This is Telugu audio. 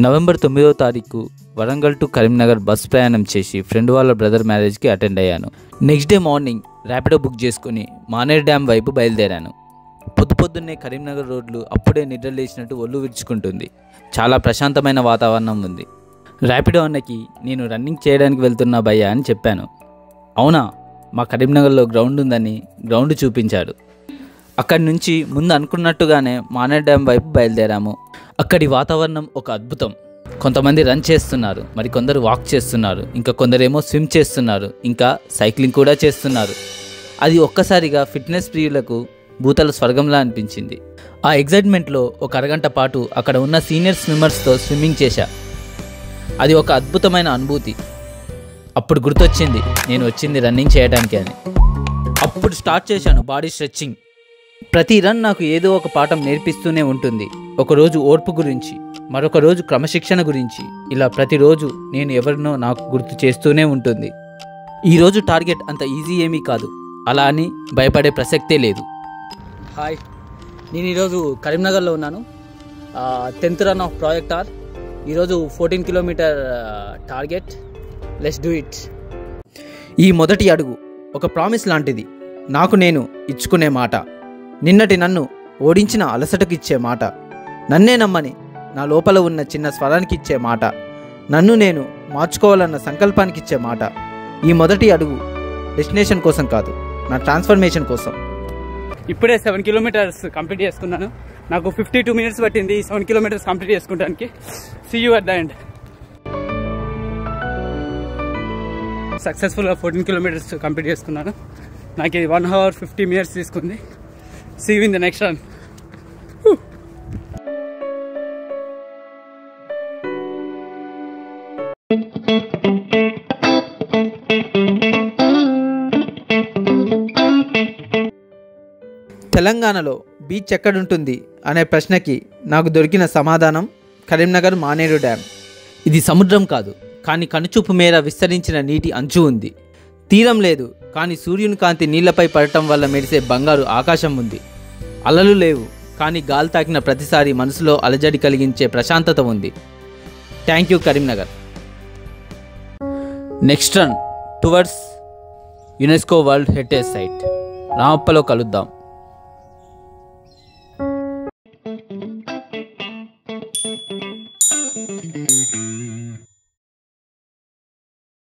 నవంబర్ 9వ తారీఖు వరంగల్ టు కరీంనగర్ బస్ ప్రయాణం చేసి ఫ్రెండ్ వాళ్ళ బ్రదర్ మ్యారేజ్కి అటెండ్ అయ్యాను. Next day morning Rapido book చేసుకుని మానేరు డ్యామ్ వైపు బయలుదేరాను. పొద్దున్నే కరీంనగర్ రోడ్లు అప్పుడే నిద్రలేసినట్టు ఒళ్ళు విరుచుకుంటుంది. చాలా ప్రశాంతమైన వాతావరణం ఉంది. ర్యాపిడో అన్నకి నేను రన్నింగ్ చేయడానికి వెళ్తున్నా భయ్యా అని చెప్పాను. అవునా, మా కరీంనగర్లో గ్రౌండ్ ఉందని గ్రౌండ్ చూపించాడు. అక్కడి నుంచి ముందు అనుకున్నట్టుగానే మానేరు డ్యామ్ వైపు బయలుదేరాము. అక్కడి వాతావరణం ఒక అద్భుతం. కొంతమంది రన్ చేస్తున్నారు, మరి కొందరు వాక్ చేస్తున్నారు, ఇంకా కొందరేమో స్విమ్ చేస్తున్నారు, ఇంకా సైక్లింగ్ కూడా చేస్తున్నారు. అది ఒక్కసారిగా ఫిట్నెస్ ప్రియులకు భూతల స్వర్గంలా అనిపించింది. ఆ ఎగ్జైట్మెంట్లో ఒక అరగంట పాటు అక్కడ ఉన్న సీనియర్ స్విమ్మర్స్తో స్విమ్మింగ్ చేశా. అది ఒక అద్భుతమైన అనుభూతి. అప్పుడు గుర్తొచ్చింది నేను వచ్చింది రన్నింగ్ చేయడానికి అని. అప్పుడు స్టార్ట్ చేశాను బాడీ స్ట్రెచ్చింగ్. ప్రతి రన్ నాకు ఏదో ఒక పాఠం నేర్పిస్తూనే ఉంటుంది. ఒకరోజు ఓర్పు గురించి, మరొక రోజు క్రమశిక్షణ గురించి, ఇలా ప్రతిరోజు నేను ఎవరినో నాకు గుర్తు చేస్తూనే ఉంటుంది. ఈరోజు టార్గెట్ అంత ఈజీ ఏమీ కాదు, అలా అని భయపడే ప్రసక్తే లేదు. హాయ్, నేను ఈరోజు కరీంనగర్లో ఉన్నాను. 10th run of project R. ఈరోజు 14 kilometre target. Let's do it. ఈ మొదటి అడుగు ఒక ప్రామిస్ లాంటిది. నాకు నేను ఇచ్చుకునే మాట, నిన్నటి నన్ను ఓడించిన అలసటకి ఇచ్చే మాట, నన్నే నమ్మని నా లోపల ఉన్న చిన్న స్వరానికి ఇచ్చే మాట, నన్ను నేను మార్చుకోవాలన్న సంకల్పానికి ఇచ్చే మాట. ఈ మొదటి అడుగు డెస్టినేషన్ కోసం కాదు, నా ట్రాన్స్ఫర్మేషన్ కోసం. ఇప్పుడే 7 కిలోమీటర్స్ కంప్లీట్ చేసుకున్నాను. నాకు 52 minutes పట్టింది 7 కిలోమీటర్స్ కంప్లీట్ చేసుకోవడానికి. See you at the end. సక్సెస్ఫుల్గా 14 కిలోమీటర్స్ కంప్లీట్ చేసుకున్నాను. నాకు ఇది 1 hour 50 minutes తీసుకుంది. See you in the next run. తెలంగాణలో బీచ్ ఎక్కడుంటుంది అనే ప్రశ్నకి నాకు దొరికిన సమాధానం కరీంనగర్ మానేరు డ్యామ్. ఇది సముద్రం కాదు, కానీ కనుచూపు మేర విస్తరించిన నీటి అంచు ఉంది. తీరం లేదు, కానీ సూర్యుని కాంతి నీళ్లపై పడటం వల్ల మెరిసే బంగారు ఆకాశం ఉంది. అలలు లేవు, కానీ గాలి తాకిన ప్రతిసారి మనసులో అలజడి కలిగించే ప్రశాంతత ఉంది. Thank you Karimnagar. Next run towards UNESCO world heritage site. రామప్పలో కలుద్దాం.